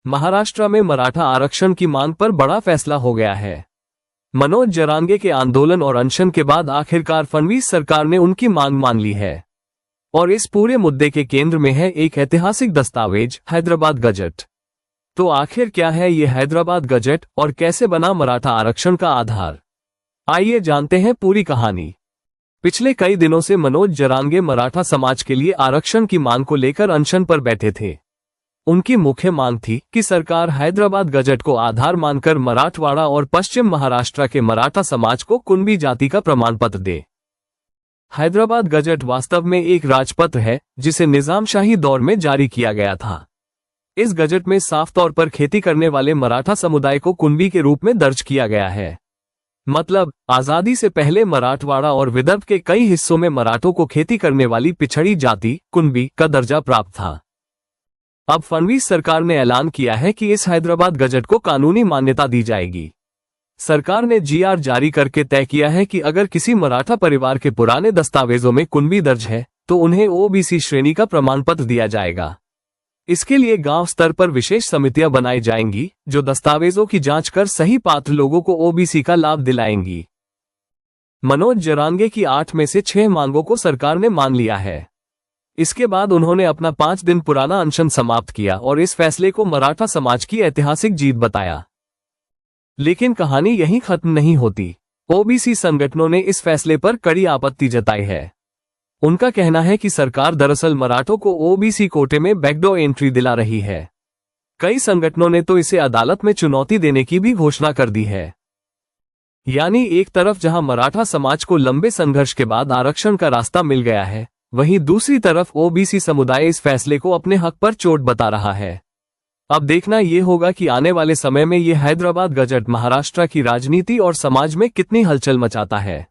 महाराष्ट्र में मराठा आरक्षण की मांग पर बड़ा फैसला हो गया है। मनोज जरांगे के आंदोलन और अनशन के बाद आखिरकार फडणवीस सरकार ने उनकी मांग मान ली है और इस पूरे मुद्दे के केंद्र में है एक ऐतिहासिक दस्तावेज, हैदराबाद गजट। तो आखिर क्या है ये हैदराबाद गजट और कैसे बना मराठा आरक्षण का आधार? आइए जानते हैं पूरी कहानी। पिछले कई दिनों से मनोज जरांगे मराठा समाज के लिए आरक्षण की मांग को लेकर अनशन पर बैठे थे। उनकी मुख्य मांग थी कि सरकार हैदराबाद गजट को आधार मानकर मराठवाड़ा और पश्चिम महाराष्ट्र के मराठा समाज को कुणबी जाति का प्रमाण पत्र दे। हैदराबाद गजट वास्तव में एक राजपत्र है जिसे निजामशाही दौर में जारी किया गया था। इस गजट में साफ तौर पर खेती करने वाले मराठा समुदाय को कुणबी के रूप में दर्ज किया गया है। मतलब आजादी से पहले मराठवाड़ा और विदर्भ के कई हिस्सों में मराठों को खेती करने वाली पिछड़ी जाति कुणबी का दर्जा प्राप्त था। अब फडणवीस सरकार ने ऐलान किया है कि इस हैदराबाद गजट को कानूनी मान्यता दी जाएगी। सरकार ने जीआर जारी करके तय किया है कि अगर किसी मराठा परिवार के पुराने दस्तावेजों में कुणबी दर्ज है तो उन्हें ओबीसी श्रेणी का प्रमाण पत्र दिया जाएगा। इसके लिए गांव स्तर पर विशेष समितियां बनाई जाएंगी जो दस्तावेजों की जांच कर सही पात्र लोगों को ओबीसी का लाभ दिलाएंगी। मनोज जरांगे की 8 में से 6 मांगों को सरकार ने मान लिया है। इसके बाद उन्होंने अपना 5 दिन पुराना अनशन समाप्त किया और इस फैसले को मराठा समाज की ऐतिहासिक जीत बताया। लेकिन कहानी यहीं खत्म नहीं होती। ओबीसी संगठनों ने इस फैसले पर कड़ी आपत्ति जताई है। उनका कहना है कि सरकार दरअसल मराठों को ओबीसी कोटे में बैकडोर एंट्री दिला रही है। कई संगठनों ने तो इसे अदालत में चुनौती देने की भी घोषणा कर दी है। यानी एक तरफ जहां मराठा समाज को लंबे संघर्ष के बाद आरक्षण का रास्ता मिल गया है, वहीं दूसरी तरफ ओबीसी समुदाय इस फैसले को अपने हक पर चोट बता रहा है। अब देखना यह होगा कि आने वाले समय में यह हैदराबाद गजट महाराष्ट्र की राजनीति और समाज में कितनी हलचल मचाता है।